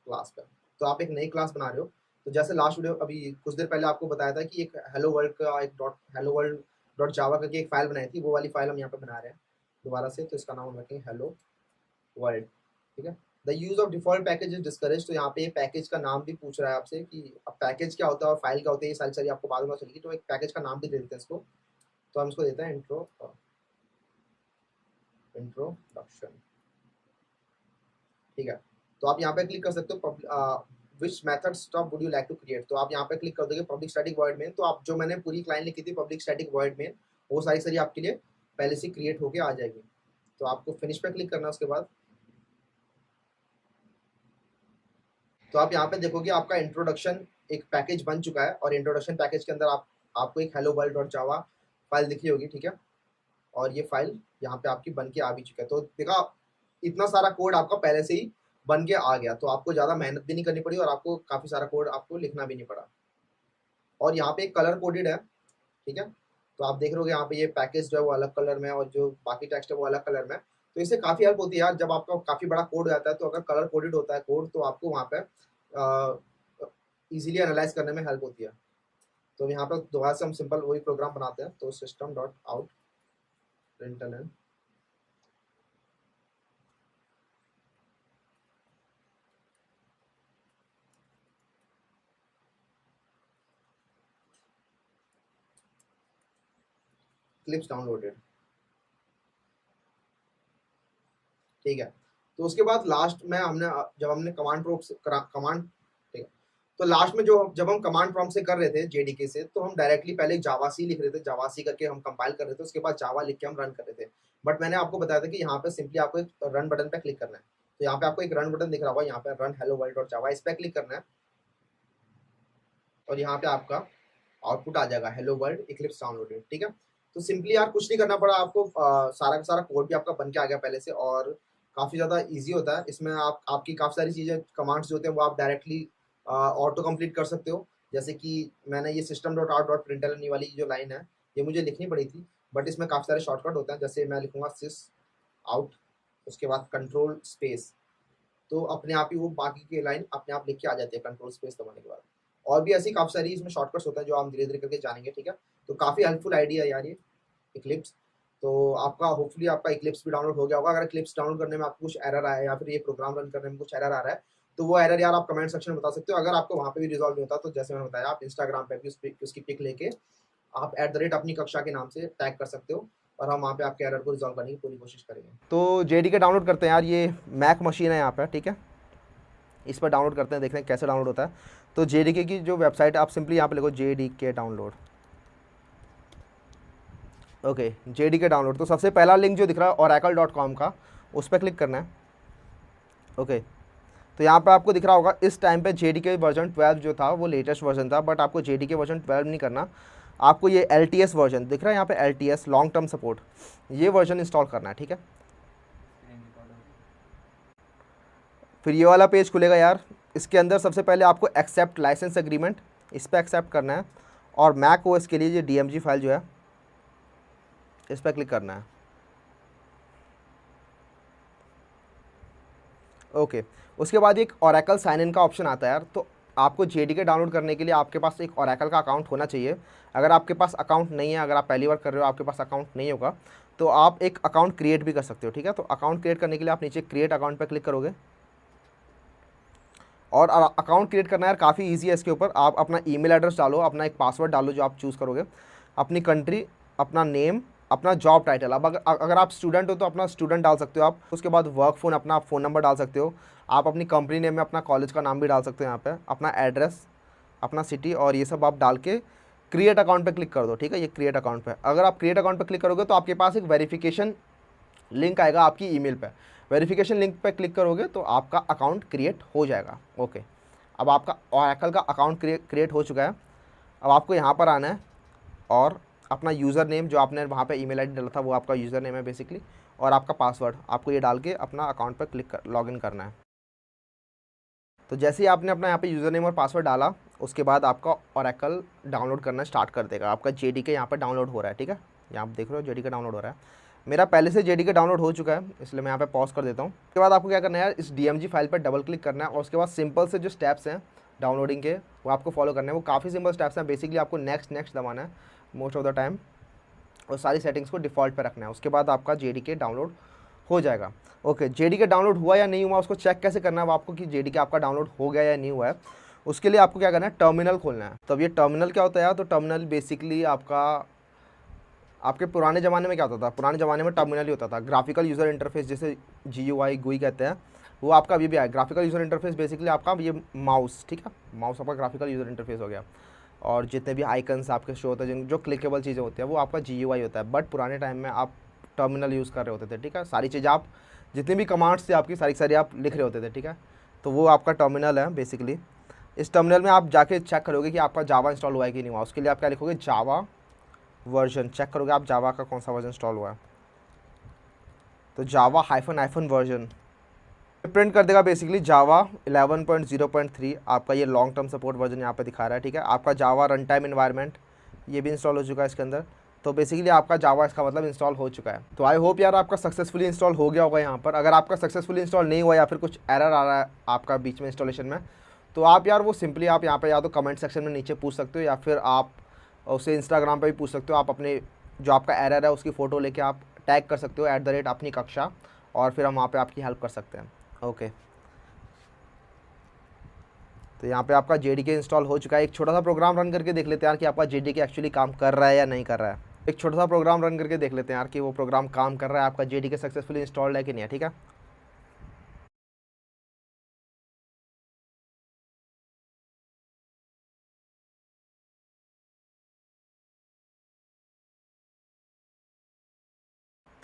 Speaker 1: क्लास पे तो आप एक नई क्लास बना रहे हो। तो जैसे लास्ट वीडियो अभी कुछ देर पहले आपको बताया था कि एक हेलो वर्ल्ड का एक हेलो वर्ल्ड डॉट जावा करके एक फाइल बनाई थी, वो वाली फाइल हम यहाँ पे बना रहे हैं दोबारा से। तो इसका नाम हम रखेंगे हेलो वर्ल्ड। ठीक है, the use of default package is discourage. तो यहाँ पे पैकेज का नाम भी पूछ रहा है आपसे कि अब पैकेज क्या होता है और फाइल क्या होती है, ये सारी आपको बाद में चलेगी। तो एक पैकेज का नाम भी दे देते हैं इसको, तो हम इसको देते हैं इंट्रोडक्शन। ठीक है, तो आप यहाँ पे क्लिक कर सकते हो which method stuff would you like to create. तो आप यहाँ पे क्लिक कर दोगे पब्लिक स्टैटिक वॉइड मेन। तो आप जो मैंने पूरी क्लाइंट लिखी थी पब्लिक स्टैटिक वॉइड मेन, वो सारी आपके लिए पहले से क्रिएट होके आ जाएगी। तो आपको फिनिश पे क्लिक करना है उसके बाद। तो आप यहाँ पे देखोगे आपका इंट्रोडक्शन एक पैकेज बन चुका है, और इंट्रोडक्शन पैकेज के अंदर आपको एक hello world dot Java file दिख रही होगी। ठीक है, और ये फाइल यहाँ पे आपकी बन के आ भी चुका है। तो देखा, इतना सारा कोड आपका पहले से ही बन के आ गया, तो आपको ज़्यादा मेहनत भी नहीं करनी पड़ी और आपको काफ़ी सारा कोड आपको लिखना भी नहीं पड़ा। और यहाँ पे एक कलर कोडेड है। ठीक है, तो आप देख रहे हो यहाँ पे ये पैकेज जो है वो अलग कलर में और जो बाकी टेक्स्ट है वो अलग कलर में। तो इससे काफ़ी हेल्प होती है यार, जब आपका काफ़ी बड़ा कोड हो जाता है तो अगर कलर कोडेड होता है कोड तो आपको वहाँ पे इजीली एनालाइज करने में हेल्प होती है। तो यहाँ पर दोबारा से हम सिंपल वही प्रोग्राम बनाते हैं। तो system dot out println clips downloaded. ठीक है, तो उसके बाद लास्ट में जब हमने कमांड कमांड, ठीक है, तो लास्ट में जब हम कमांड प्रॉम्प्ट से कर रहे थे JDK से, तो हम डायरेक्टली पहले जावासी लिख रहे थे, जावासी करके हम कंपाइल कर रहे थे, उसके बाद जावा लिख के हम रन कर रहे थे। बट मैंने आपको बताया था कि यहाँ पे सिंपली आपको एक रन बटन पे क्लिक करना है। तो यहाँ पे आपको एक रन बटन दिख रहा होगा, यहाँ पे रन हेलो वर्ल्ड डॉट जावा, इस पर क्लिक करना है और यहाँ पे आपका आउटपुट आ जाएगा हेलो वर्ल्ड इक्लिप्स डाउनलोडेड। ठीक है, तो सिंपली यार कुछ नहीं करना पड़ा आपको, सारा का सारा कोड भी आपका बन के आ गया पहले से, और काफ़ी ज़्यादा इजी होता है। इसमें आपकी काफ़ी सारी चीज़ें कमांड्स जो होते हैं वो आप डायरेक्टली ऑटो कंप्लीट कर सकते हो। जैसे कि मैंने ये system dot out dot println वाली जो लाइन है ये मुझे लिखनी पड़ी थी, बट इसमें काफ़ी सारे शॉर्टकट होते हैं। जैसे मैं लिखूंगा सिस आउट, उसके बाद कंट्रोल स्पेस, तो अपने आप ही वो बाकी की लाइन अपने आप लिख के आ जाती है कंट्रोल स्पेस दबाने के बाद। और भी ऐसी काफ़ी सारी इसमें शॉर्टकट्स होते हैं जो हम धीरे धीरे करके जानेंगे। ठीक है, तो काफ़ी हेल्पफुल आइडिया है यार ये इक्लिप्स। तो आपका होपफुली आपका इक्लिप्स भी डाउनलोड हो गया होगा। अगर इक्लिप्स डाउनलोड करने में आपको कुछ एरर आया है या फिर ये प्रोग्राम रन करने में कुछ एरर आ रहा है तो वो एरर यार आप कमेंट सेक्शन में बता सकते हो। अगर आपको वहाँ पे भी रिजॉल्व नहीं होता तो जैसे मैंने बताया, आप इंस्टाग्राम पे भी उसकी पिक लेके आप @अपनी कक्षा के नाम से टैग कर सकते हो और हम वहाँ पे आपके एरर को रिजॉल्व करने की पूरी कोशिश करेंगे। तो JDK डाउनलोड करते हैं यार, ये मैक मशीन है यहाँ पे। ठीक है, इस पर डाउनलोड करते हैं, देखते हैं कैसे डाउनलोड होता है। तो JDK की जो वेबसाइट है आप सिंपली यहाँ पे लिखो JDK download. Okay, JDK download, तो सबसे पहला लिंक जो दिख रहा है oracle.com का, उस पर क्लिक करना है। ओके, तो यहाँ पे आपको दिख रहा होगा इस टाइम पे JDK वर्जन 12 जो था वो लेटेस्ट वर्जन था, बट आपको JDK वर्जन 12 नहीं करना, आपको ये LTS वर्जन दिख रहा है यहाँ पे, LTS लॉन्ग टर्म सपोर्ट, ये वर्जन इंस्टॉल करना है। ठीक है, फिर ये वाला पेज खुलेगा यार। इसके अंदर सबसे पहले आपको एक्सेप्ट लाइसेंस एग्रीमेंट, इस पर एक्सेप्ट करना है, और मैक OS के लिए ये DMG फाइल जो है इस पर क्लिक करना है। ओके, उसके बाद एक Oracle साइन इन का ऑप्शन आता है यार। तो आपको JDK डाउनलोड करने के लिए आपके पास एक Oracle का अकाउंट होना चाहिए। अगर आपके पास अकाउंट नहीं है, अगर आप पहली बार कर रहे हो आपके पास अकाउंट नहीं होगा, तो आप एक अकाउंट क्रिएट भी कर सकते हो। ठीक है, तो अकाउंट क्रिएट करने के लिए आप नीचे क्रिएट अकाउंट पर क्लिक करोगे और अकाउंट क्रिएट करना यार काफ़ी ईजी है इसके ऊपर। आप अपना ईमेल एड्रेस डालो, अपना एक पासवर्ड डालो जो आप चूज़ करोगे, अपनी कंट्री, अपना नेम, अपना जॉब टाइटल। अब अगर आप स्टूडेंट हो तो अपना स्टूडेंट डाल सकते हो आप। उसके बाद वर्क फ़ोन, अपना फ़ोन नंबर डाल सकते हो आप। अपनी कंपनी नेम में अपना कॉलेज का नाम भी डाल सकते हो यहाँ पे, अपना एड्रेस, अपना सिटी, और ये सब आप डाल के क्रिएट अकाउंट पे क्लिक कर दो। ठीक है, ये क्रिएट अकाउंट पे अगर आप क्रिएट अकाउंट पे क्लिक करोगे तो आपके पास एक वेरिफिकेशन लिंक आएगा आपकी ईमेल पे। वेरिफिकेशन लिंक पे क्लिक करोगे तो आपका अकाउंट क्रिएट हो जाएगा। ओके, अब आपका ओरेकल का अकाउंट क्रिएट हो चुका है। अब आपको यहाँ पर आना है और अपना यूज़र नेम जो आपने वहाँ पे ईमेल आईडी डाला था वो आपका यूज़र नेम है बेसिकली, और आपका पासवर्ड आपको ये डाल के अपना अकाउंट पर क्लिक कर लॉगिन करना है। तो जैसे ही आपने अपना यहाँ पे यूज़र नेम और पासवर्ड डाला, उसके बाद आपका ओरेकल डाउनलोड करना स्टार्ट कर देगा। आपका JDK यहाँ पर डाउनलोड हो रहा है। ठीक है, यहाँ आप देख रहे हो JDK डाउनलोड हो रहा है। मेरा पहले से JDK डाउनलोड हो चुका है, इसलिए मैं यहाँ पे पॉज कर देता हूँ। उसके बाद आपको क्या करना है यार, इस DMG फाइल पर डबल क्लिक करना है और उसके बाद सिंपल से जो स्टेप्स हैं डाउनलोडिंग के वो आपको फॉलो करने हैं। वो काफ़ी सिंपल स्टेप्स हैं। बेसिकली आपको नेक्स्ट दबाना है मोस्ट ऑफ द टाइम, और सारी सेटिंग्स को डिफ़ॉल्ट पे रखना है। उसके बाद आपका JDK डाउनलोड हो जाएगा। ओके, JDK डाउनलोड हुआ या नहीं हुआ उसको चेक कैसे करना है आपको कि JDK आपका डाउनलोड हो गया या नहीं हुआ है। उसके लिए आपको क्या करना है, टर्मिनल खोलना है। तो अब ये टर्मिनल क्या होता है यार, तो टर्मिनल बेसिकली आपके पुराने ज़माने में क्या होता था, पुराने ज़माने में टर्मिनल ही होता था। ग्राफिकल यूज़र इंटरफेस, जैसे GUI कहते हैं, वो आपका अभी भी है। ग्राफिकल यूज़र इंटरफेस बेसिकली आपका ये माउस, ठीक है, माउस आपका ग्राफिकल यूज़र इंटरफेस हो गया, और जितने भी आइकन्स आपके शो होते हैं, जो क्लिकेबल चीज़ें होती हैं, वो आपका GUI होता है। बट पुराने टाइम में आप टर्मिनल यूज़ कर रहे होते थे। ठीक है, सारी चीज़ें आप जितनी भी कमांड्स थी आपकी सारी आप लिख रहे होते थे। ठीक है, तो वो आपका टर्मिनल है बेसिकली। इस टर्मिनल में आप जाके चेक करोगे कि आपका जावा इंस्टॉल हुआ है कि नहीं हुआ। उसके लिए आप क्या लिखोगे, जावा वर्जन, चेक करोगे आप जावा का कौन सा वर्जन इंस्टॉल हुआ है। तो जावा हाइफन वर्जन प्रिंट कर देगा बेसिकली जावा 11.0.3। आपका ये लॉन्ग टर्म सपोर्ट वर्जन यहाँ पे दिखा रहा है। ठीक है, आपका जावा रन टाइम इन्वायरमेंट ये भी इंस्टॉल हो चुका है इसके अंदर। तो बेसिकली आपका जावा इसका मतलब इंस्टॉल हो चुका है। तो आई होप यार आपका सक्सेसफुली इंस्टॉल हो गया होगा यहाँ पर। अगर आपका सक्सेसफुली इंस्टॉल नहीं हुआ या फिर कुछ एरर आ रहा है आपका बीच में इंस्टॉलेशन में, तो आप यार वो सिंपली आप यहाँ पर या तो कमेंट सेक्शन में नीचे पूछ सकते हो, या फिर आप उसे इंस्टाग्राम पे भी पूछ सकते हो। आप अपने जो आपका एरर है उसकी फ़ोटो लेके आप टैग कर सकते हो @अपनी कक्षा, और फिर हम वहाँ पे आपकी हेल्प कर सकते हैं। ओके, तो यहाँ पे आपका JDK इंस्टॉल हो चुका है। एक छोटा सा प्रोग्राम रन करके देख लेते हैं यार कि आपका JDK एक्चुअली काम कर रहा है या नहीं कर रहा है। एक छोटा सा प्रोग्राम रन करके देख लेते हैं यार कि वो प्रोग्राम काम कर रहा है, आपका JDK सक्सेसफुली इंस्टॉल्ड है कि नहीं है। ठीक है,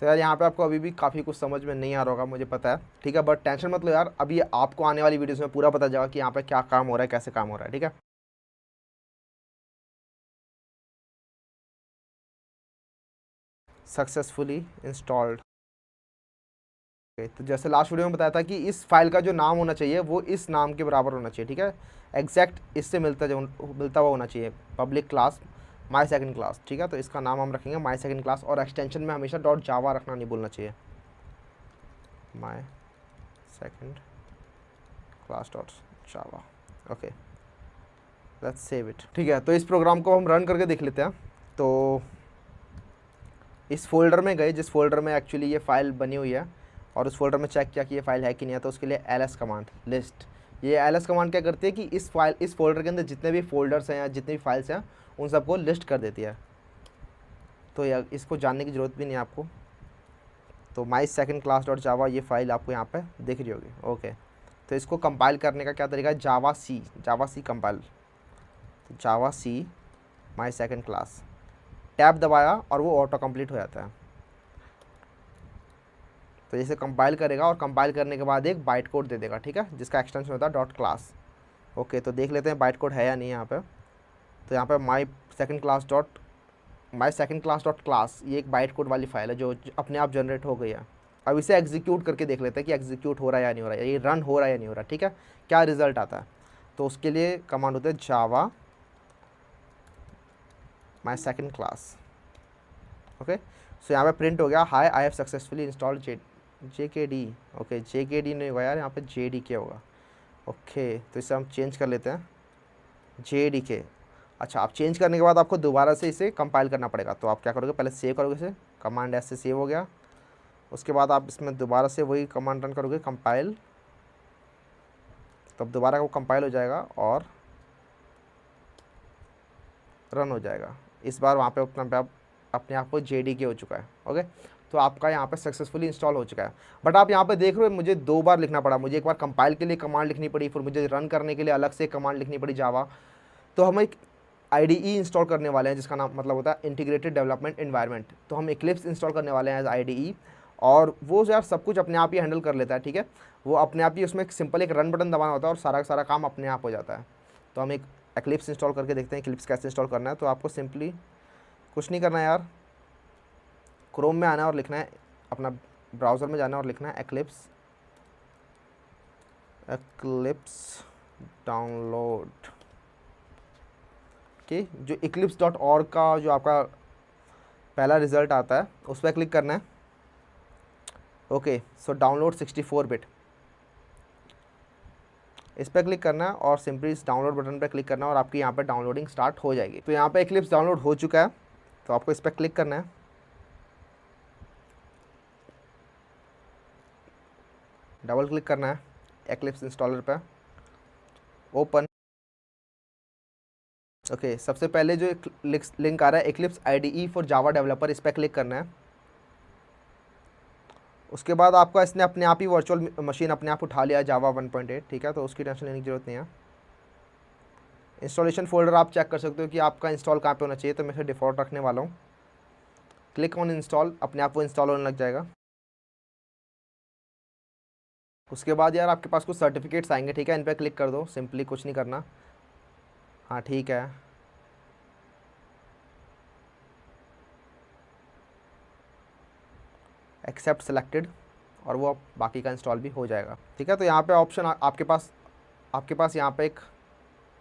Speaker 1: तो यार यहाँ पे आपको अभी भी काफ़ी कुछ समझ में नहीं आ रहा होगा, मुझे पता है। ठीक है, बट टेंशन मत लो यार, अभी आपको आने वाली वीडियोस में पूरा पता जाएगा कि यहाँ पे क्या काम हो रहा है, कैसे काम हो रहा है। ठीक है, सक्सेसफुली इंस्टॉल्ड। तो जैसे लास्ट वीडियो में बताया था कि इस फाइल का जो नाम होना चाहिए वो इस नाम के बराबर होना चाहिए। ठीक है, एग्जैक्ट इससे मिलता हुआ होना चाहिए, public class my second class. ठीक है, तो इसका नाम हम रखेंगे माई सेकंड क्लास, और एक्सटेंशन में हमेशा .java रखना नहीं भूलना चाहिए, my second class .java। Okay, let's save it. ठीक है, तो इस प्रोग्राम को हम रन करके देख लेते हैं। तो इस फोल्डर में गए जिस फोल्डर में एक्चुअली ये फ़ाइल बनी हुई है, और उस फोल्डर में चेक किया कि ये फाइल है कि नहीं है। तो उसके लिए ls कमांड लिस्ट, ये ls कमांड क्या करती है कि इस फोल्डर के अंदर जितने भी फोल्डर्स हैं या जितनी भी फाइल्स हैं उन सबको लिस्ट कर देती है। तो यार इसको जानने की ज़रूरत भी नहीं है आपको। तो माई सेकंड क्लास .java ये फाइल आपको यहाँ पे दिख रही होगी। ओके, तो इसको कंपाइल करने का क्या तरीका है, जावा सी कंपाइल। तो जावा सी माई सेकंड क्लास, टैब दबाया और वो ऑटो कंप्लीट हो जाता है। तो जैसे कंपाइल करेगा और कंपाइल करने के बाद एक बाइट कोड दे देगा। ठीक है, जिसका एक्सटेंशन होता है .class। ओके, तो देख लेते हैं बाइट कोड है या नहीं यहाँ पे। तो यहाँ पे my second class dot class ये एक बाइट कोड वाली फाइल है जो अपने आप जनरेट हो गई है। अब इसे एग्जीक्यूट करके देख लेते हैं कि एग्जीक्यूट हो रहा है या नहीं हो रहा है, ये रन हो रहा है या नहीं हो रहा है। ठीक है, क्या रिजल्ट आता है। तो उसके लिए कमांड होता है जावा माई सेकंड क्लास। ओके, सो यहाँ पे प्रिंट हो गया, high I have successfully installed JKD। Okay, JKD नहीं होगा यार, यहाँ पे JDK होगा। ओके, तो इसे हम चेंज कर लेते हैं JDK। अच्छा, आप चेंज करने के बाद आपको दोबारा से इसे कंपाइल करना पड़ेगा। तो आप क्या करोगे, पहले सेव करोगे इसे, कमांड S से सेव हो गया। उसके बाद आप इसमें दोबारा से वही कमांड रन करोगे, कंपाइल। तब दोबारा वो कंपाइल हो जाएगा और रन हो जाएगा। इस बार वहाँ पे अपने आप को JDK हो चुका है। ओके, तो आपका यहाँ पे सक्सेसफुली इंस्टॉल हो चुका है। बट आप यहाँ पे देख रहे हो मुझे 2 बार लिखना पड़ा, मुझे एक बार कंपाइल के लिए कमांड लिखनी पड़ी, फिर मुझे रन करने के लिए अलग से कमांड लिखनी पड़ी जावा। तो हम एक IDE इंस्टॉल करने वाले हैं जिसका नाम मतलब होता है इंटीग्रेटेड डेवलपमेंट एनवायरनमेंट। तो हम इक्लिप्स इंस्टॉल करने वाले हैं एज IDE, और वो यार सब कुछ अपने आप ही हैंडल कर लेता है। ठीक है, वो अपने आप ही, उसमें एक सिंपल एक रन बटन दबाना होता है और सारा सारा काम अपने आप हो जाता है। तो हम एक इक्लिप्स इंस्टॉल करके देखते हैं इक्लिप्स कैसे इंस्टॉल करना है। तो आपको सिंपली कुछ नहीं करना है यार, क्रोम में आना है और लिखना है, अपना ब्राउज़र में जाना है और लिखना है इक्लिप्स डाउनलोड के। जो eclipse.org का जो आपका पहला रिज़ल्ट आता है उस पर क्लिक करना है। ओके, सो डाउनलोड 64 बिट, इस पर क्लिक करना है और सिंपली इस डाउनलोड बटन पर क्लिक करना है और आपकी यहाँ पर डाउनलोडिंग स्टार्ट हो जाएगी। तो यहाँ पे इक्लिप्स डाउनलोड हो चुका है, तो आपको इस पर क्लिक करना है, डबल क्लिक करना है इक्लिप्स इंस्टॉलर पे, ओपन। ओके, सबसे पहले जो लिंक आ रहा है Eclipse IDE for Java developer, इस पर क्लिक करना है। उसके बाद आपका इसने अपने आप ही वर्चुअल मशीन अपने आप उठा लिया जावा 1.8। ठीक है, तो उसकी टेंशन लेने की ज़रूरत नहीं है। इंस्टॉलेशन फोल्डर आप चेक कर सकते हो कि आपका इंस्टॉल कहाँ पे होना चाहिए, तो मैं इसे डिफ़ॉल्ट रखने वाला हूँ। क्लिक ऑन इंस्टॉल, अपने आप वो इंस्टॉल होने लग जाएगा। उसके बाद यार आपके पास कुछ सर्टिफिकेट्स आएंगे। ठीक है, इन पर क्लिक कर दो, सिंपली कुछ नहीं करना। हाँ ठीक है, एक्सेप्ट सेलेक्टेड, और वो बाकी का इंस्टॉल भी हो जाएगा। ठीक है, तो यहाँ पे ऑप्शन आपके पास यहाँ पे एक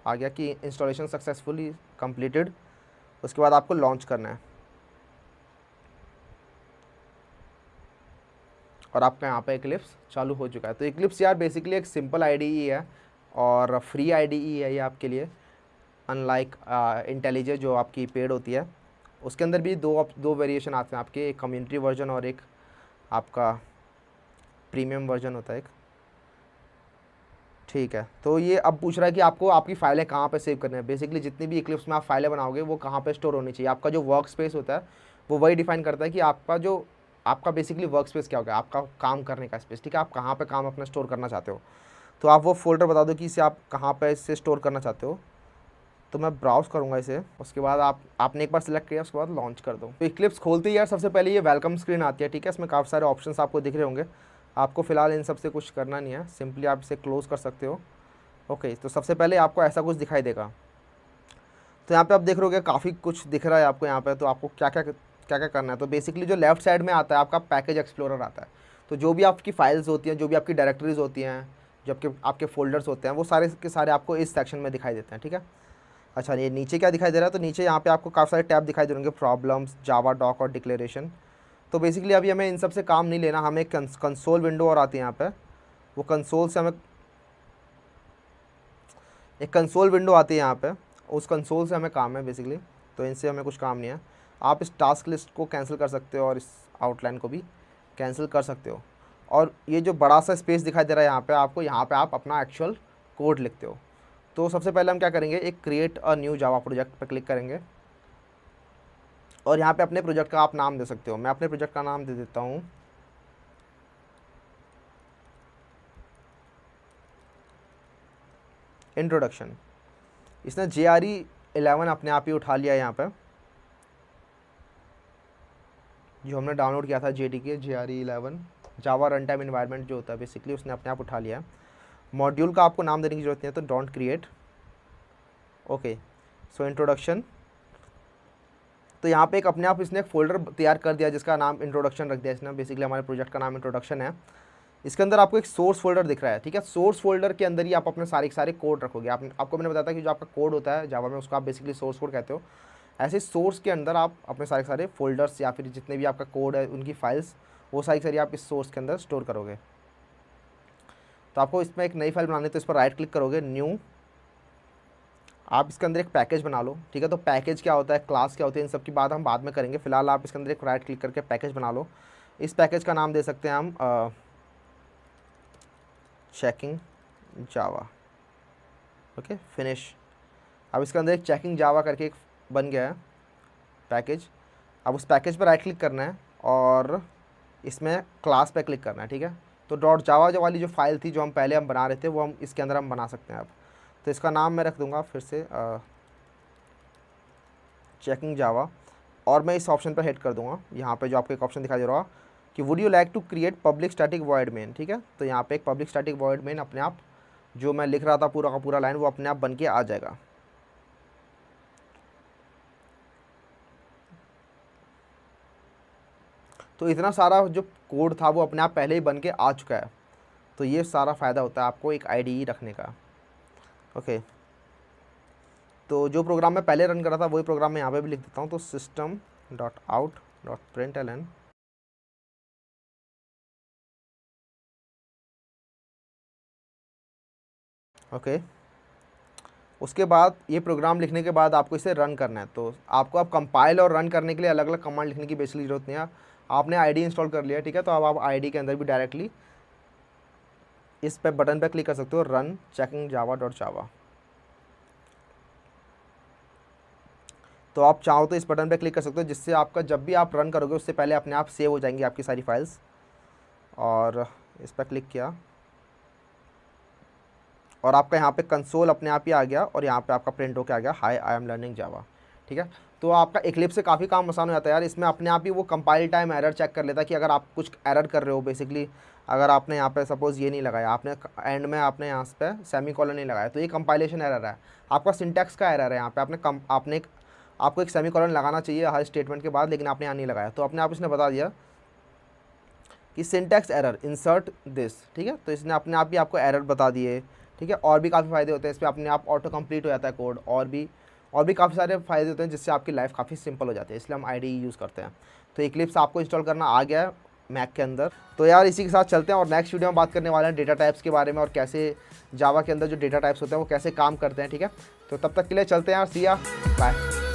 Speaker 1: आ गया कि इंस्टॉलेशन सक्सेसफुली कंप्लीटेड। उसके बाद आपको लॉन्च करना है और आपका यहाँ पे इक्लिप्स चालू हो चुका है। तो इक्लिप्स यार बेसिकली एक सिंपल IDE है और फ्री IDE है ये आपके लिए, अनलाइक इंटेलिजे जो आपकी पेड होती है। उसके अंदर भी दो वेरिएशन आते हैं आपके, एक कम्युनिटी वर्जन और एक आपका प्रीमियम वर्जन होता है एक। ठीक है, तो ये अब पूछ रहा है कि आपको आपकी फ़ाइलें कहाँ पे सेव करनी है। बेसिकली जितनी भी इक्लिप्स में आप फाइलें बनाओगे वो कहाँ पे स्टोर होनी चाहिए। आपका जो वर्क स्पेस होता है वो वही डिफाइन करता है कि आपका बेसिकली वर्क स्पेस क्या होगा, आपका काम करने का स्पेस। ठीक है, आप कहाँ पे काम अपना स्टोर करना चाहते हो, तो आप वो फोल्डर बता दो कि इसे आप कहाँ पे इसे स्टोर करना चाहते हो। तो मैं ब्राउज़ करूँगा इसे। उसके बाद आपने एक बार सेलेक्ट किया, उसके बाद लॉन्च कर दो। तो इक्लिप्स खोलते ही यार सबसे पहले ये वेलकम स्क्रीन आती है। ठीक है, इसमें काफ़ी सारे ऑप्शंस आपको दिख रहे होंगे। आपको फ़िलहाल इन सब से कुछ करना नहीं है, सिंपली आप इसे क्लोज़ कर सकते हो। ओके, तो सबसे पहले आपको ऐसा कुछ दिखाई देगा। तो यहाँ पे आप देख रहे होगे काफ़ी कुछ दिख रहा है आपको यहाँ पे। तो आपको क्या क्या करना है, तो बेसिकली जो लेफ्ट साइड में आता है आपका पैकेज एक्सप्लोरर आता है। तो जो भी आपकी फाइल्स होती हैं, जो भी आपकी डायरेक्टरीज होती हैं, जो आपके फोल्डर्स होते हैं, वो सारे के सारे आपको इस सेक्शन में दिखाई देते हैं। ठीक है, अच्छा ये नीचे क्या दिखाई दे रहा है, तो नीचे यहाँ पे आपको काफ़ी सारे टैब दिखाई दे होंगे, प्रॉब्लम्स, जावा डॉक और डिक्लेरेशन। तो बेसिकली अभी हमें इन सब से काम नहीं लेना, हमें कंसोल विंडो और आती है यहाँ पे। वो कंसोल से हमें एक कंसोल विंडो आती है यहाँ पे, उस कंसोल से हमें काम है बेसिकली। तो इनसे हमें कुछ काम नहीं है। आप इस टास्क लिस्ट को कैंसिल कर सकते हो और इस आउटलाइन को भी कैंसिल कर सकते हो। और ये जो बड़ा सा स्पेस दिखाई दे रहा है यहाँ पे आपको, यहाँ पे आप अपना एक्चुअल कोड लिखते हो। तो सबसे पहले हम क्या करेंगे, एक create a new Java project पर क्लिक करेंगे और यहाँ पे अपने प्रोजेक्ट का आप नाम दे सकते हो। मैं अपने प्रोजेक्ट का नाम दे देता हूँ इंट्रोडक्शन। इसने JRE11 अपने आप ही उठा लिया यहाँ पे, जो हमने डाउनलोड किया था JDK JRE11 जावा रन टाइम इन्वायरमेंट जो होता है बेसिकली, उसने अपने आप उठा लिया है। मॉड्यूल का आपको नाम देने की ज़रूरत नहीं है, तो don't create. Okay, so introduction. तो यहाँ पे एक अपने आप इसने एक फ़ोल्डर तैयार कर दिया जिसका नाम इंट्रोडक्शन रख दिया इसने। बेसिकली हमारे प्रोजेक्ट का नाम इंट्रोडक्शन है। इसके अंदर आपको एक सोर्स फोल्डर दिख रहा है। ठीक है, सोर्स फोल्डर के अंदर ही आप अपने सारे कोड रखोगे। आपको मैंने बताया था कि जो आपका कोड होता है जावा में उसको आप बेसिकली सोर्स कोड कहते हो। ऐसे सोर्स के अंदर आप अपने सारे फोल्डर्स या फिर जितने भी आपका कोड है उनकी फाइल्स, वो सारी आप इस सोर्स के अंदर स्टोर करोगे। तो आपको इसमें एक नई फाइल बनानी है, तो इस पर राइट क्लिक करोगे, न्यू। आप इसके अंदर एक पैकेज बना लो। ठीक है, तो पैकेज क्या होता है, क्लास क्या होती है, इन सब की बात हम बाद में करेंगे। फिलहाल आप इसके अंदर एक राइट क्लिक करके पैकेज बना लो। इस पैकेज का नाम दे सकते हैं हम चेकिंग जावा। Okay finish. अब इसके अंदर एक चेकिंग जावा करके एक बन गया है पैकेज। अब उस पैकेज पर राइट क्लिक करना है और इसमें क्लास पे क्लिक करना है, ठीक है। तो डॉट जावा जो वाली जो फाइल थी जो हम पहले बना रहे थे वो हम इसके अंदर हम बना सकते हैं अब। तो इसका नाम मैं रख दूंगा फिर से चेकिंग जावा, और मैं इस ऑप्शन पर हिट कर दूंगा। यहाँ पे जो आपको एक ऑप्शन दिखाई दे रहा है कि would you like to create public static void main, ठीक है। तो यहाँ पे एक पब्लिक स्टैटिक वॉइड मेन अपने आप जो मैं लिख रहा था पूरा का पूरा लाइन वो अपने आप बन के आ जाएगा। तो इतना सारा जो कोड था वो अपने आप पहले ही बन के आ चुका है। तो ये सारा फ़ायदा होता है आपको एक IDE रखने का। ओके, तो जो प्रोग्राम मैं पहले रन कर रहा था वही प्रोग्राम मैं यहाँ पे भी लिख देता हूँ। तो system.out.println, ओके। उसके बाद ये प्रोग्राम लिखने के बाद आपको इसे रन करना है। तो आपको अब कंपाइल और रन करने के लिए अलग अलग कमांड लिखने की बेसिकली ज़रूरत नहीं है। आपने IDE इंस्टॉल कर लिया, ठीक है। तो अब आप IDE के अंदर भी डायरेक्टली इस पे बटन पे क्लिक कर सकते हो, रन चेकिंग java.java। तो आप चाहो तो इस बटन पे क्लिक कर सकते हो, जिससे आपका जब भी आप रन करोगे उससे पहले अपने आप सेव हो जाएंगी आपकी सारी फाइल्स। और इस पर क्लिक किया और आपका यहाँ पे कंसोल अपने आप ही आ गया और यहाँ पे आपका प्रिंट होके आ गया, हाय आई एम लर्निंग जावा, ठीक है। तो आपका Eclipse से काफ़ी काम आसान हो जाता है यार। इसमें अपने आप ही वो कंपाइल टाइम एरर चेक कर लेता है कि अगर आप कुछ एरर कर रहे हो बेसिकली, अगर आपने यहाँ पे सपोज़ ये नहीं लगाया, आपने एंड में आपने यहाँ पे सेमीकोलन नहीं लगाया तो ये कंपाइलेशन एरर है, आपका सिंटैक्स का एरर है। यहाँ पे आपको एक सेमीकोलन लगाना चाहिए हर स्टेटमेंट के बाद, लेकिन आपने यहाँ नहीं लगाया तो अपने आप इसने बता दिया कि सिंटैक्स एरर इंसर्ट दिस, ठीक है। तो इसने अपने आप ही आपको एरर बता दिए, ठीक है। और भी काफ़ी फ़ायदे होते हैं इस पर, अपने आप ऑटो कंप्लीट हो जाता है कोड, और भी काफ़ी सारे फ़ायदे होते हैं जिससे आपकी लाइफ काफ़ी सिंपल हो जाती है, इसलिए हम IDE यूज़ करते हैं। तो Eclipse आपको इंस्टॉल करना आ गया है मैक के अंदर। तो यार इसी के साथ चलते हैं और नेक्स्ट वीडियो में बात करने वाले हैं डेटा टाइप्स के बारे में और कैसे जावा के अंदर जो डेटा टाइप्स होते हैं वो कैसे काम करते हैं, ठीक है। तो तब तक के लिए चलते हैं यार, सी या बाय।